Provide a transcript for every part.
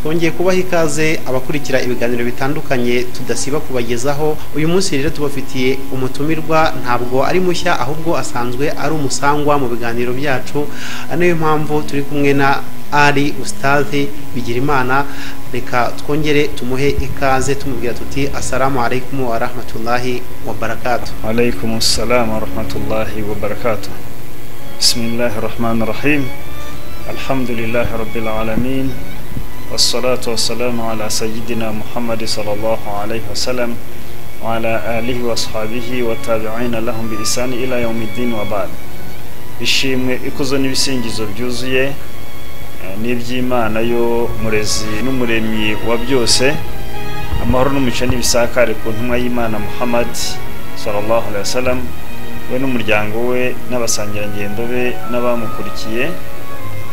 twongeye kubaha ikaze abakurikira ibiganiro bitandukanye tudasiba kubagezaho. Uyu munsi rero tubafitiye umutumirwa, ntabwo ari mushya ahubwo asanzwe ari umusangwa mu biganiro byacu. Niyo mpamvu turi kumwe na Ali Ustadhi Bigirimana. Reka twongere tumuhe ikaze tumubwira tuti assalamu alaikum wa rahmatullahi wa barakatuh. Wa alaikum assalam wa rahmatullahi wa barakatuh. Bismillahir rahmanir rahim. Alhamdulillahi rabbil alamin. Wassalatu wassalamu ala sayyidina Muhammad sallallahu alaihi wasallam wa ala alihi wa ashabihi wa tabi'ina lahum bi ihsani ila yawmiddin wa ba'd. Ishimwe ikuzo n'ibisingizo byuzuye n'iby'Imana yo murezi n'umuremyi wa byose, amahoro n'umugisha n'ibisakare ku ntumwa y'Imana Muhammad sallallahu alaihi wasallam, we n'umuryango we n'abasangirangendo be n'abamukurikiye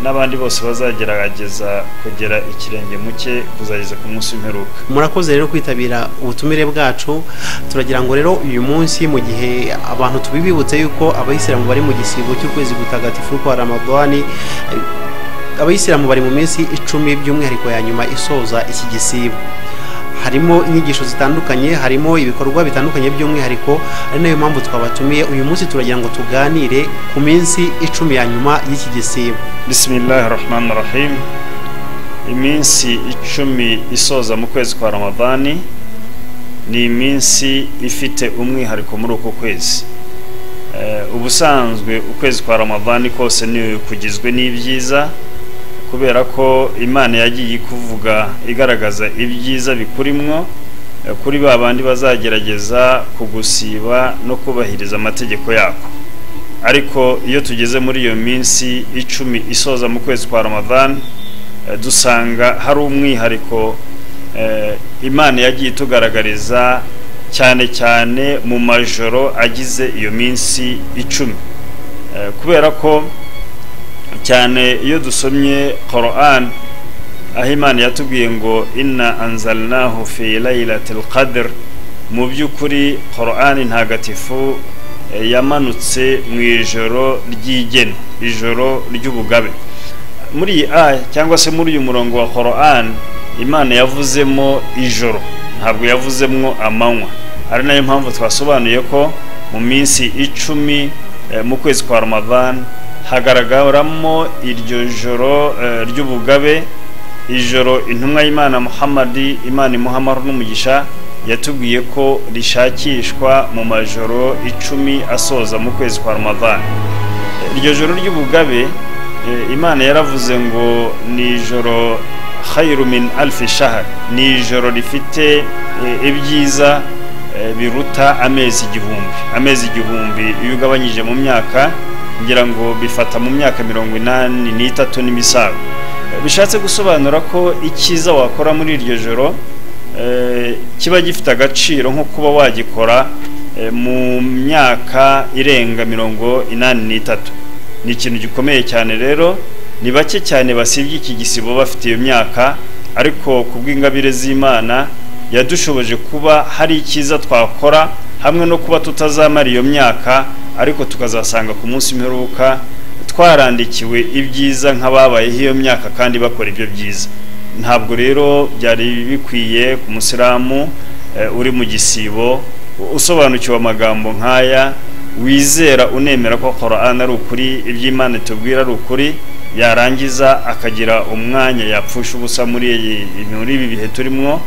n'abandi bose bazagerageza kugera ikirenge muke kuzageza ku munsi w'imperuka. Murakoze rero kwitabira ubutumire bwacu. Turagira ngo rero uyu munsi mu gihe abantu tubibibutse yuko abayisilamu bari mu gisibo cy'ukwezi gutagatifu kwa Ramadani, abayisilamu bari mu minsi 10 by'umwihariko ya nyuma isoza iki gisibo. Harimo inyigisho zitandukanye, harimo ibikorwa bitandukanye by'umwihariko, ari nayo mpamvu twabatumiye uyu munsi. Turagira ngo tuganire ku minsi 10 ya nyuma y'iki gisibo. Bismillahir rahmanir rahim. Iminsi 10 isoza mu kwezi kwa Ramadani ni iminsi ifite umwihariko muri uko kwezi. Ubusanzwe ukwezi kwa Ramadani kose ni kugizwe n'ibyiza, kubera ko Imana yagiye kuvuga igaragaza ibyiza bikurimwo kuri babandi bazagerageza kugusiba no kubahiriza amategeko yako. Ariko iyo tugeze muri iyo minsi 10 isoza mu kwezi kwa Ramadhan, dusanga hari umwihariko Imana yagiye tugaragariza cyane cyane mu majoro agize iyo minsi 10, kubera ko cyane iyo dusomye Quran aho Imana yatubwiye ngo inna anzalnahu fi laylatil qadr, mu by'ukuri Quran ntagatifu yamanutse mu ijoro ry'igeno, ijoro ry'ubugabe. Muri iyi aya cyangwa se muri uyu murongo wa Quran, Imana yavuzemo ijoro, ntabwo yavuzemo amanywa. Ari nayo mpamvu twasobanuye ko mu minsi 10 mu kwezi kwa Ramadhan hagaragaramo iryo joro ry'ubugabe, ijoro intumwa y'Imana Muhammad, Imana Muhammad n'umugisha yatubwiye ko rishakishwa mu majoro 10 asoza mu kwezi kwa Ramadhan. Iryo joro ry'ubugabe Imana yaravuze ngo ni ijoro khairu min alf shahr, ni ijoro rifite ibyiza biruta amezi igihumbi. Amezi igihumbi iyo ugabanyije mu myaka ngira ngo bifata mu myaka 83 n'imisago. Bishatse gusobanura ko ikiza wakora muri iryo joro kiba gifite agaciro nko kuba wagikora mu myaka irenga 83. Ni ikintu gikomeye cyane. Rero ni bake cyane basibye iki gisibo bafite iyo myaka, ariko kubw'ingabire z'Imana yadushoboje kuba hari ikiza twakora hamwe no kuba tutazamara iyo myaka, ariko tukazasanga ku munsi w'imperuka twarandikiwe ibyiza nk'ababayeho iyo myaka kandi bakora ibyo byiza. Ntabwo rero byari bikwiye ku musilamu uri mu gisibo usobanukiwe amagambo nk'aya, wizera unemera ko Quran ari ukuri, iby'Imana tubwira ari ukuri, yarangiza akagira umwanya yapfusha ubusa muri ibi bihe turimo,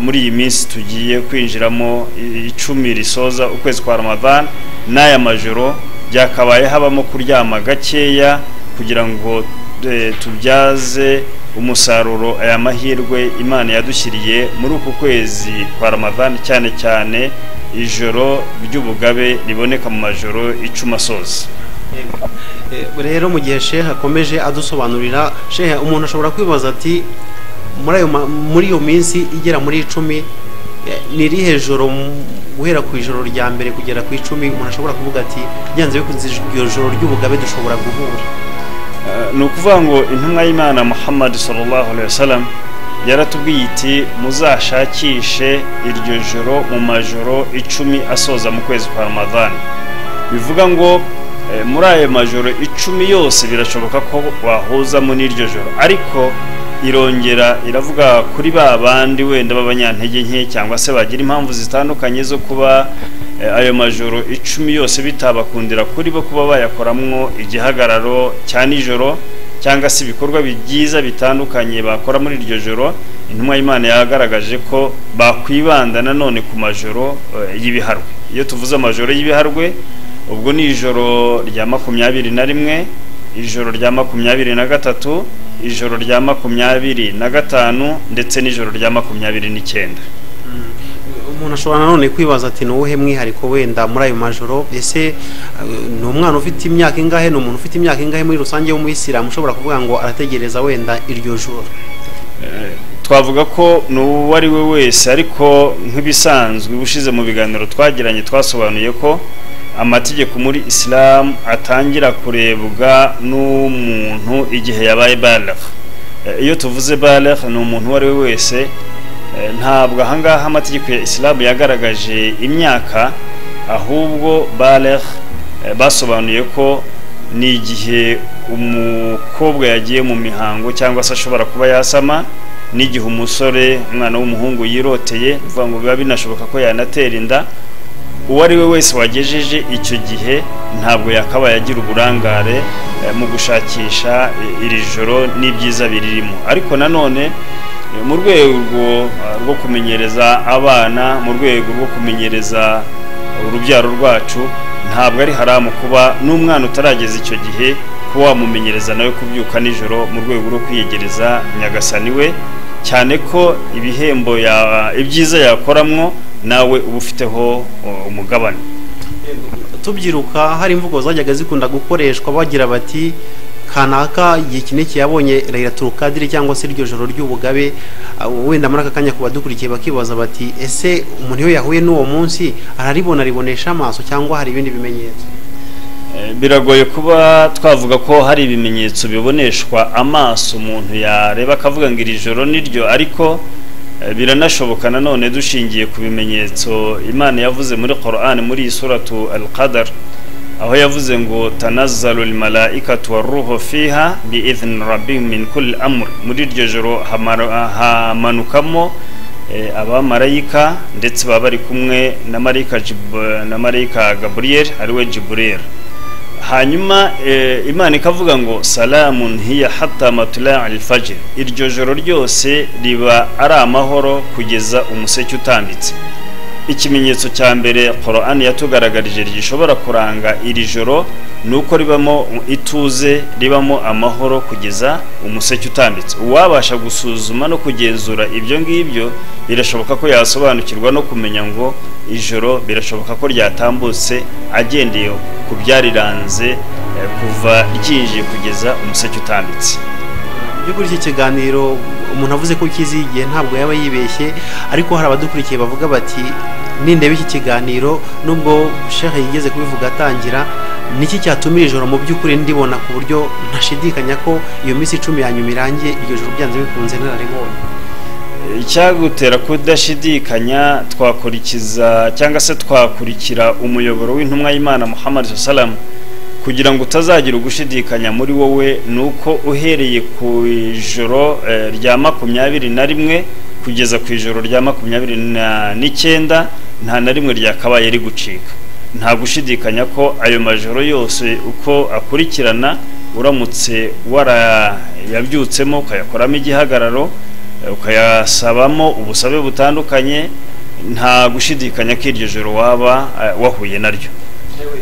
muri iyi minsi tugiye kwinjiramo 10 risoza ukwezi kwa Ramadhan. N'aya majoro byakabaye habamo kuryama gakeya kugira ngo tubyaze umusaruro aya mahirwe Imana yadushyiriye muri uku kwezi kwa Ramadhan, cyane cyane ijoro ry'ubugabe riboneka mu majoro 10 asoza. Rero mu gihe Sheikh akomeje adusobanurira, Sheikh umuntu ashobora kwibaza ati muri iyo minsi igera muri 10 ni rihe joro guhera ku ijoro rya mbere kugera ku 10 umuntu ashobora kuvuga ati byanze bikunze iryo joro ry'ubugabe dushobora guhura? Ni ukuvuga ngo intumwa y'Imana Muhammad sallallahu alaihi wasallam yaratubwiye iti muzashakishe iryo joro mu majoro 10 asoza mu kwezi kwa Ramadhan. Bivuga ngo muri ayo majoro 10 yose birashoboka ko wahuzamo n'iryo joro, ariko irongera iravuga kuri ba bandi wenda b'abanyantege nke cyangwa se bagira impamvu zitandukanye zo kuba ayo majoro 10 yose bitabakundira kuri bo kuba bayakoramwo igihagararo cya nijoro cyangwa se ibikorwa byiza bitandukanye bakora muri iryo joro. Intumwa y'Imana yagaragaje ko bakwibanda nanone ku majoro y'ibiharwe. Iyo tuvuze amajoro y'ibiharwe ubwo ni ijoro rya 21, ijoro rya 23, ijoro rya 25 ndetse n'ijoro rya 29. Umuntu ashobora nanone kwibaza ati nuwuhe mwihariko wenda muri ayo majoro? Ese ni umwana ufite imyaka ingahe, ni umuntu ufite imyaka ingahe muri rusange w'umuyisilamu ushobora kuvuga ngo arategereza wenda iryo joro? Twavuga ko n'uwo ari we wese, ariko nk'ibisanzwe ubushize mu biganiro twagiranye twasobanuye ko amategeko muri Islam atangira kurebwa n'umuntu igihe yabaye baligh. Iyo tuvuze baligh ni umuntu uwo ari we wese, ntabwo ahangaha amategeko ya Islam yagaragaje imyaka, ahubwo baligh basobanuye ko ni igihe umukobwa yagiye mu mihango cyangwa se ashobora kuba yasama, n'igihe umusore umwana w'umuhungu yiroteye, uvuga ngo biba binashoboka ko yanatera inda. Uwo ari we wese wagejeje icyo gihe ntabwo yakaba yagira uburangare mu gushakisha iri joro n'ibyiza biririmo. Ariko nanone mu rwego rwo kumenyereza abana, mu rwego rwo kumenyereza urubyaro rwacu, ntabwo ari haramu kuba n'umwana utarageza icyo gihe kuba wamumenyereza nawe kubyuka nijoro mu rwego rwo kwiyegereza nyagasani we, cyane ko ibihembo ibyiza yakoramwo nawe uba ufiteho umugabane. Tubyiruka hari imvugo zajyaga zikunda gukoreshwa bagira bati kanaka igihe kiniki yabonye Laylatul Qadr cyangwa se iryo joro ry'ubugabe. Wenda muri aka kanya kubadukurikiye bakibaza bati ese umuntu iyo yahuye n'uwo munsi ribonesha amaso cyangwa hari ibindi bimenyetso? Biragoye kuba twavuga ko hari ibimenyetso biboneshwa amaso umuntu yareba akavuga ngo iri joro niryo, ariko biranashoboka nanone dushingiye ku bimenyetso Imana yavuze muri Qur'an muri suratu Al-Qadr, aho yavuze ngo tanazzalu al-malaikatu war-ruhu fiha bi'idhni rabbihim min kulli amr. Muri iryo joro hamanukamo abamarayika ndetse baba bari kumwe na marayika Gabriel ariwe Jibril. Hanyuma Imana ikavuga ngo salamun hiya hatta matla' al-fajr. Iryo joro ryose riba ari amahoro kugeza umuseke utambitse. Ikimenyetso cya mbere Qur'an yatugaragarije gishobora kuranga iri joro nuko ribamo ituze, ribamo amahoro kugeza umuseke utambitse. Uwabasha gusuzuma no kugenzura ibyo ngibyo birashoboka ko yasobanukirwa no kumenya ngo ijoro birashoboka ko ryatambutse agendeye ku byariranze kuva ryinjiye kugeza umuseke utambitse. Kuri iki kiganiro umuntu avuze ko kizigiye ntabwo yaba yibeshye, ariko hari abadukurikiye bavuga bati nindebe iki kiganiro nubwo Sheikh yigeze kubivuga atangira, niki cyatumira ijoro mu by'ukuri ndibona ku buryo ntashidikanya ko iyo minsi 10 yanyuma irangiye iryo joro byanze bikunze nararibonye. Icyagutera kudashidikanya twakurikiza cyangwa se twakurikira umuyoboro w'intumwa y'Imana Muhammad sallam kugira ngo utazagira ugushidikanya muri wowe, nuko uhereye ku ijoro rya 21 kugeza ku ijoro rya 29 nta na rimwe ryakabaye rigucika. Nta gushidikanya ko ayo majoro yose uko akurikirana uramutse warayabyutsemo ukayakoramo igihagararo ukayasabamo ubusabe butandukanye, nta gushidikanya ko iryo joro waba wahuye naryo.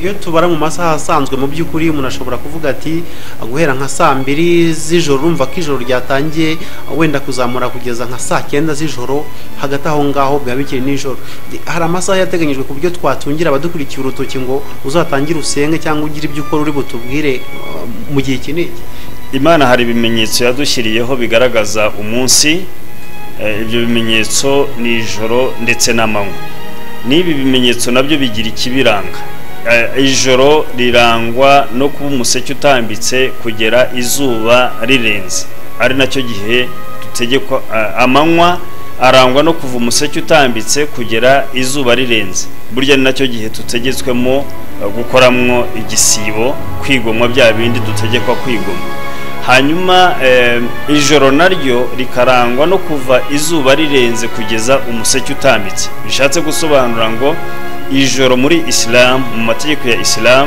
Iyo tubara mu masaha asanzwe mu by'ukuri umuntu ashobora kuvuga ati guhera nka 2 z'ijoro urumva ko ijoro ryatangiye, wenda kuzamura kugeza nka 9 z'ijoro, hagati aho ngaho biba bikiri nijoro. Hari amasaha yateganyijwe ku buryo twatungira abadukurikiye urutoki ngo uzatangire usenge cyangwa ugire ibyo ukora uri butubwire mu gihe kinini? Imana hari ibimenyetso yadushyiriyeho bigaragaza umunsi. Ibyo bimenyetso ni ijoro ndetse n'amanywa. N'ibi bimenyetso nabyo bigira ikibiranga. Ijoro rirangwa no kuba umuseke utambitse kugera izuba rirenze, ari nacyo gihe dutegekwa. Amanywa arangwa no kuva umuseke utambitse kugera izuba rirenze, burya ni nacyo gihe tutegetswemo gukoramwo igisibo, kwigomwa bya bindi dutegekwa kwigomwa. hanyuma ijoro naryo rikarangwa no kuva izuba rirenze kugeza umuseke utambitse. Bishatse gusobanura ngo ijoro muri Islam, mu mategeko ya Islam,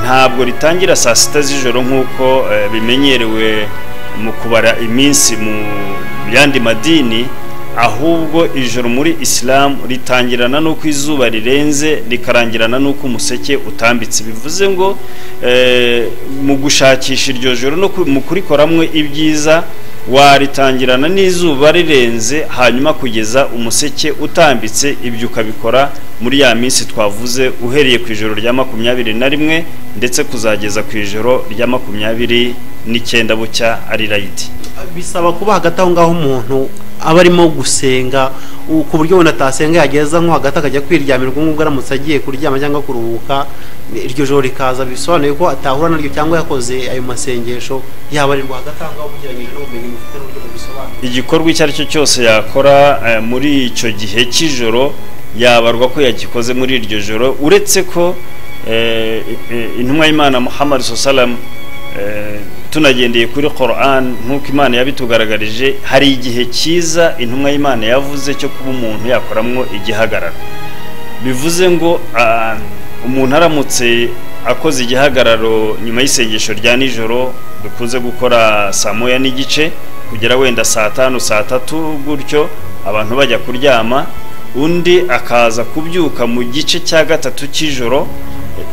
ntabwo ritangira saa 6 z'ijoro nk'uko bimenyerewe mu kubara iminsi mu yandi madini, ahubwo ijoro muri Islam ritangirana nuko izuba rirenze rikarangirana nuko umuseke utambitse. Bivuze ngo mu gushakisha iryo joro no mu kurikoramwe ibyiza waritangirana n'izuba rirenze hanyuma kugeza umuseke utambitse. Ibyo ukabikora muri ya minsi twavuze uhereye ku ijoro rya 21 ndetse kuzageza ku ijoro rya 29 bucya ari rayiti. Bisaba kuba hagati aho ngaho umuntu aba arimo gusenga ku buryo wenda atasenga yageza nko hagati akajya kwiryamirwa nk'ubwo aramutse agiye kuryama cyangwa kuruhuka, iryo joro rikaza. Bisobanuye ko atahura naryo cyangwa yakoze ayo masengesho yabarirwa hagati aho ngaho kugeranyije n'ubumenyi mufite n'uburyo bubisobanura. Igikorwa icyo ari cyo cyose yakora muri icyo gihe cy'ijoro yabarwa ko yagikoze muri iryo joro, uretse ko intumwa y'Imana Muhammad sallam tunagendeye kuri Quran nkuko Imana yabitugaragarije, hari igihe cyiza intumwa y'Imana yavuze cyo kuba umuntu yakoramwo igihagararo. Bivuze ngo umuntu aramutse akoze igihagararo nyuma y'isengesho rya nijoro dukunze gukora saa 1:15 kugera wenda saa 5 saa 3 gutyo abantu bajya kuryama, undi akaza kubyuka mu gice cya gatatu cy'ijoro,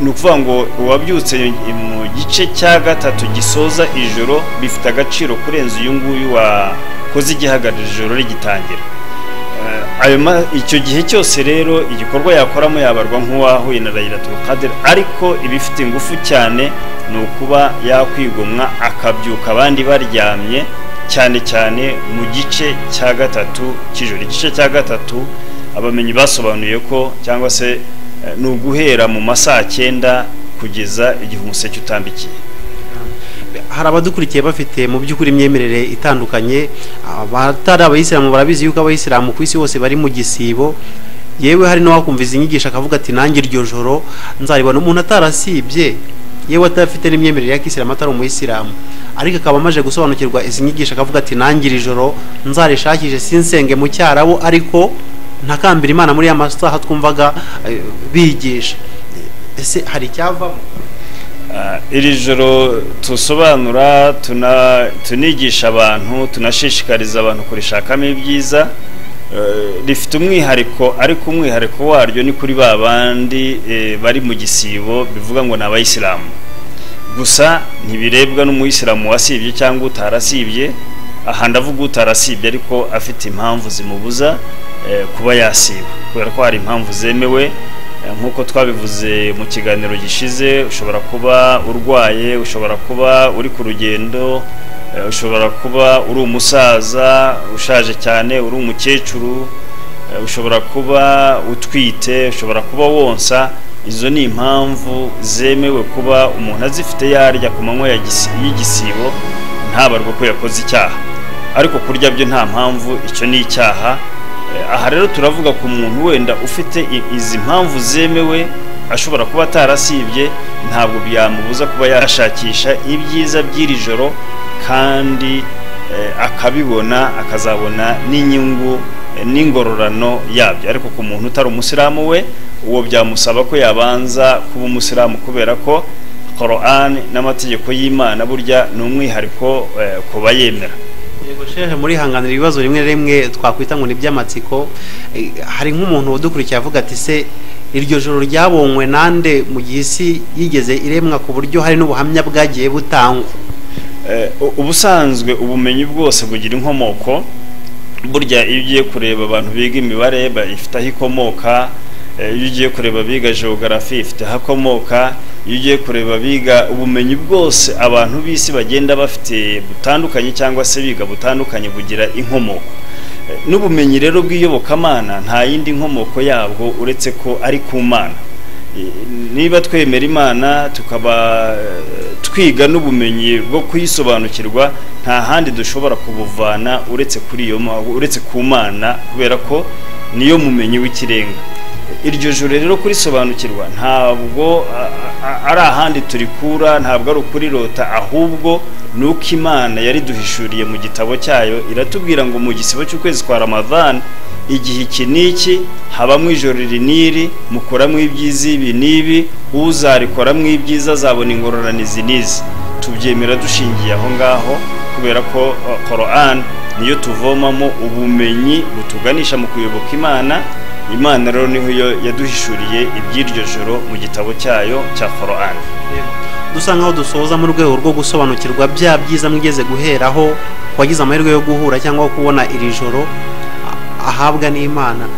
nukuvuga ngo uwabyutse mu gice cya gatatu gisoza ijoro bifite agaciro kurenza uyu nguyu wakoze igihagararo ijoro rigitangira. Icyo gihe cyose rero igikorwa yakoramo yabarwa nk'uwahuye na Laylatul Qadr, ariko ibifite ingufu cyane ni ukuba yakwigomwa akabyuka abandi baryamye, cyane cyane mu gice cya gatatu cy'ijoro. Igice cya gatatu abamenyi basobanuye ko cyangwa se ni uguhera mu masaa 9 kugeza igihe umuseke utambikiye. Hari abadukurikiye bafite mu by'ukuri imyemerere itandukanye, abatari abayisilamu barabizi yuko abayisilamu ku isi hose bari mu gisibo, yewe hari n'uwakumviza inyigisho akavuga ati nanjye iryo joro nzaribona. Umuntu atarasibye yewe atafite n'imyemerere ya kisilamu atari umuyisilamu, ariko akaba amaje gusobanukirwa izi nyigisho akavuga ati nanjye iri joro nzarishakije sinsenge mu cyarabo ariko ntakambira Imana muri ya masaha twumvaga bigisha. Ese hari icyavamo? Iri joro tusobanura tunigisha abantu, tunashishikariza abantu kurishakamo ibyiza, rifite umwihariko, ariko umwihariko waryo ni kuri babandi bari mu gisibo bivuga ngo n'abayisilamu gusa, ntibirebwa n'umuyisilamu wasibye cyangwa utarasibye. Aha ndavuga utarasibye ariko afite impamvu zimubuza kuba yasiba, kubera ko hari impamvu zemewe nkuko twabivuze mu kiganiro gishize. Ushobora kuba urwaye, ushobora kuba uri ku rugendo, ushobora kuba uri umusaza ushaje cyane, uri umukecuru, ushobora kuba utwite, ushobora kuba wonsa. Izo ni impamvu zemewe kuba umuntu azifite yarya ku manywa y'igisibo ntabarwe ko yakoze icyaha, ariko kurya byo nta mpamvu, icyo ni icyaha. Aha rero turavuga ku muntu wenda ufite izi mpamvu zemewe, ashobora kuba atarasibye, ntabwo byamubuza kuba yashakisha ibyiza by'iri joro kandi akabibona, akazabona n'inyungu n'ingororano yabyo. Ariko ku muntu utari umusilamu we, uwo byamusaba ko yabanza kuba umusilamu, kubera ko Quran n'amategeko y'Imana burya ni umwihariko ku bayemera. Yego shehe, muri hanganira ibibazo rimwe twakwita ngo ni by'amatsiko. Hari nk'umuntu udukurikiye avuga ati se iryo joro ryabonywe nande mu gihe isi yigeze iremwa, ku buryo hari n'ubuhamya bwagiye butangwa? Ubusanzwe ubumenyi bwose bugira inkomoko. Burya iyo ugiye kureba abantu biga imibare ifite aho ikomoka, iyo ugiye kureba biga geography ifite aho ikomoka, iyo ugiye kureba biga ubumenyi bwose abantu b'isi bagenda bafite butandukanye cyangwa se biga butandukanye bugira inkomoko. N'ubumenyi rero bw'iyobokamana nta yindi nkomoko yabwo uretse ko ari ku Mana. Niba twemera Imana tukaba twiga n'ubumenyi bwo kuyisobanukirwa, nta handi dushobora kubuvana uretse kuri iyo uretse ku Mana, kubera ko niyo mumenyi w'ikirenga. iryo joro rero kurisobanukirwa ntabwo ari ahandi turikura, ntabwo ari ukurirota, ahubwo nuko Imana yari duhishuriye mu gitabo cyayo, iratubwira ngo mu gisibo cy'ukwezi kwa Ramadhan igihe iki niki habamo ijoro riniri, mukoramo ibyiza ibi nibi, uzarikoramo ibyiza azabona ingororanizi nizi. Tubyemera dushingiye aho ngaho, kubera ko Quran niyo tuvomamo ubumenyi butuganisha mu kuyoboka Imana. Imana rero niho yaduhishuriye iby'iryo joro mu gitabo cyayo cya Quran. Dusa nkaho dusoza mu rwego rwo gusobanukirwa bya byiza mwigeze guheraho, wagize amahirwe yo guhura cyangwa kubona iri joro ahabwa n'Imana.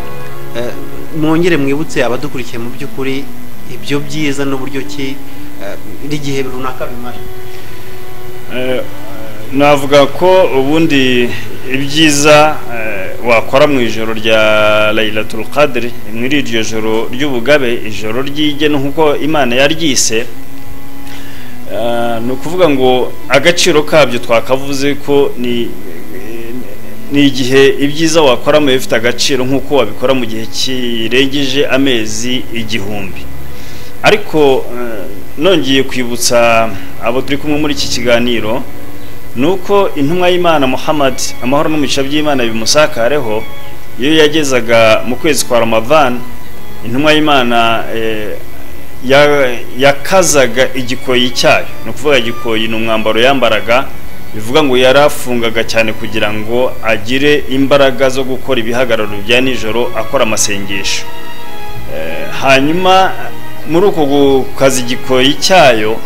Mwongere mwibutse abadukurikiye mu by'ukuri ibyo byiza n'uburyo ki igihe runaka bimara. Navuga ko ubundi ibyiza wakora mu ijoro rya Laylatul Qadr, muri iryo joro ry'ubugabe, ijoro ry'igeno nkuko Imana yaryise, no kuvuga ngo agaciro kabyo twakavuze ko ni igihe ibyiza wakora mu bifite agaciro nkuko wabikora mu gihe kirengeje amezi 1000. Ariko nongeye kwibutsa abo turi kumwe muri iki kiganiro nuko intumwa y'Imana Muhammad, amahoro n'umugisha by'Imana bimusakareho, iyo yagezaga mu kwezi kwa Ramadhan, intumwa y'Imana yakazaga igikoyi cyayo. No kuvuga igikoyi ni umwambaro yambaraga, bivuga ngo yarafungaga cyane kugira ngo agire imbaraga zo gukora ibihagararo bya nijoro akora amasengesho. Hanyuma muri uko gukaza igikoyi cyayo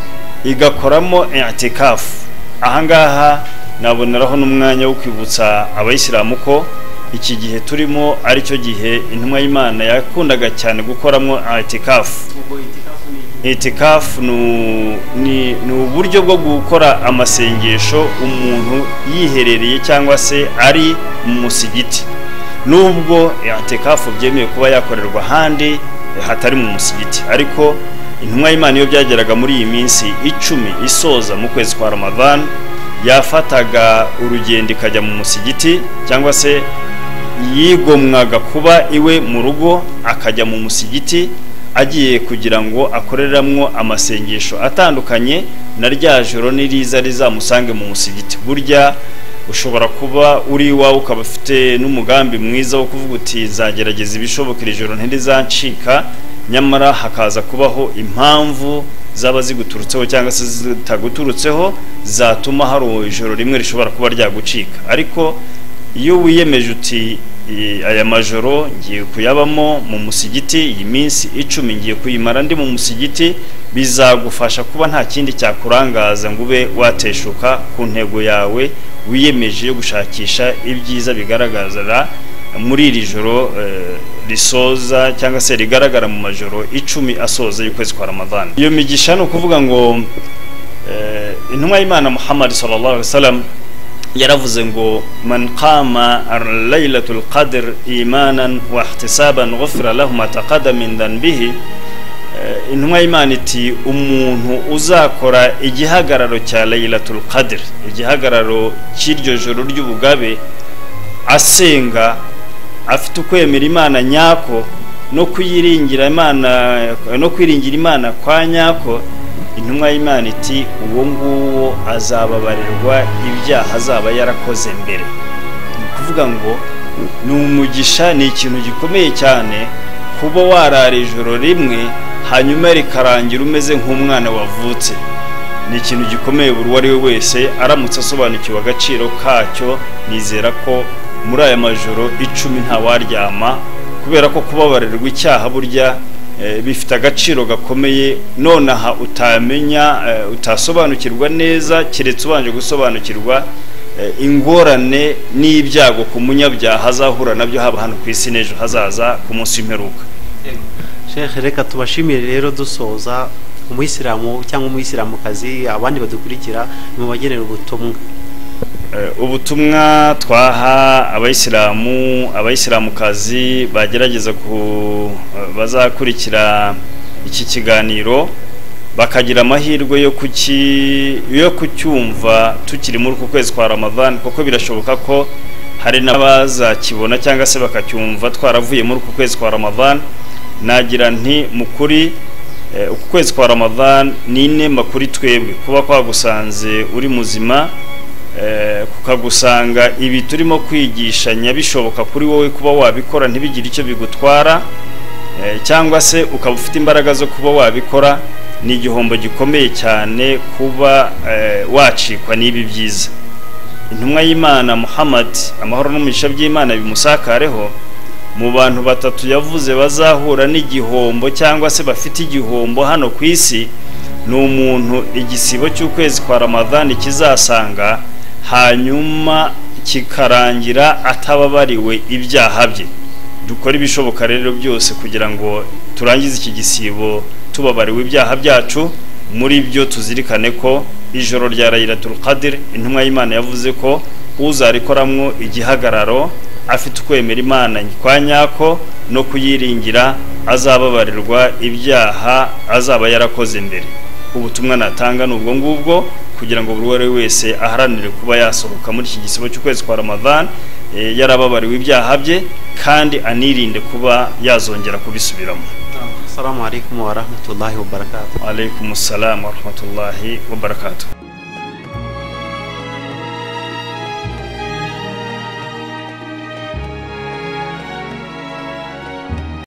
igakoramo i'tikafu. Ahangaha naboneraho n'umwanya wo kwibutsa abayisilamu ko iki gihe turimo ari cyo gihe intumwa y'Imana yakundaga cyane gukoramo i'tikafu. I'tikafu ni uburyo bwo gukora amasengesho umuntu yiherereye cyangwa se ari mu musigiti, nubwo i'tikafu byemewe kuba yakorerwa handi hatari mu musigiti. Ariko intumwa y'Imana iyo byageraga muri iyi minsi 10 isoza mu kwezi kwa Ramadhan, yafataga urugendo ikajya mu musigiti, cyangwa se yigomwaga kuba iwe mu rugo akajya mu musigiti agiye kugira ngo akoreramwo amasengesho atandukanye, na rya joro niriza rizamusange mu musigiti. Burya ushobora kuba uri iwawe ukaba ufite n'umugambi mwiza wo kuvuga uti zagerageza ibishoboka iri joro ntirizancika, nyamara hakaza kubaho impamvu zaba ziguturutseho cyangwa se zitaguturutseho zatuma hari ijoro rimwe rishobora kuba ryagucika. Ariko iyo wiyemeje uti aya majoro ngiye kuyabamo mu musigiti, iyi minsi 10 ngiye kuyimara ndi mu musigiti, bizagufasha kuba nta kindi cyakurangaza ngo ube wateshuka ku ntego yawe wiyemeje yo gushakisha ibyiza bigaragaza muri iri joro risoza cyangwa se rigaragara mu majoro 10 asoza y'ukwezi kwa Ramadhan. Iyo migisha no kuvuga ngo intumwa y'Imana Muhammad sallallahu alaihi wasallam yaravuze ngo man qama laylatul qadr imanan wa ihtisaban ghufira lahu ma taqaddama min dhanbihi. Intumwa y'Imana iti umuntu uzakora igihagararo cya Laylatul Qadr, igihagararo cy'iryo joro ry'ubugabe, asenga afite ukwemera Imana nyako no kwiringira Imana kwa nyako, intumwa y'Imana iti uwo nguwo azababarirwa ibyaha azaba yarakoze mbere. Kuvuga ngo ni umugisha, ni ikintu gikomeye cyane kuba warara ijoro rimwe hanyuma rikarangira umeze nk'umwana wavutse. Ni ikintu gikomeye buri wari we wese aramutse asobanukiwe agaciro kacyo. Nizera ko muri aya majoro 10 nta waryama, kubera ko kubabarirwa icyaha burya bifite agaciro gakomeye. Nonaha utamenya utasobanukirwa neza keretse ubanje gusobanukirwa ingorane n'ibyago ku munyabyaha azahura nabyo haba hano ku isi n'ejo hazaza ku munsi w'imperuka. Sheikh, reka tubashimire rero dusoza, umuyisilamu cyangwa umuyisilamukazi abandi badukurikira mu bagenera ubutumwa. Ubutumwa twaha abayisilamukazi bagerageza bazakurikira iki kiganiro bakagira amahirwe yo kucyumva tukiri muri uku kwezi kwa Ramadhan, kuko birashoboka ko hari n'abazakibona cyangwa se bakacyumva twaravuye muri uku kwezi kwa Ramadhan. nagira nti mukuri uku kwezi kwa Ramadan ni inema kuri twebwe kuba kwagusanze uri muzima, kukagusanga ibi turimo kwigishanya bishoboka kuri wowe kuba wabikora ntibigire icyo bigutwara, cyangwa se ukaba ufite imbaraga zo kuba wabikora. Ni igihombo gikomeye cyane kuba wacikwa n'ibi byiza. Intumwa y'Imana Muhammad, amahoro n'umugisha by'Imana bimusakareho, mu bantu batatu yavuze bazahura n'igihombo cyangwa se bafite igihombo hano ku isi, ni umuntu igisibo cy'ukwezi kwa Ramadan kizasanga hanyuma kikarangira atababariwe ibyaha bye. Dukora ibishoboka rero byose kugira ngo turangize iki gisibo tubabariwe ibyaha byacu. Muri byo tuzirikane ko ijoro rya Laylatul Qadr intumwa y'Imana yavuze ko uzarikoramwo igihagararo afite ukwemera Imana kwa nyako no kuyiringira azababarirwa ibyaha azaba yarakoze mbere. Ubutumwa natanga n'ubwo ngubwo kugira ngo buri wese aharanire kuba yasohoka muri iki gisibo cy'ukwezi kwa Ramadan yarababariwe ibyaha bye kandi anirinde kuba yazongera kubisubiramo. Assalamu alaikum wa rahmatullahi wa barakatuh. Wa alaikum assalam wa rahmatullahi wa barakatuh.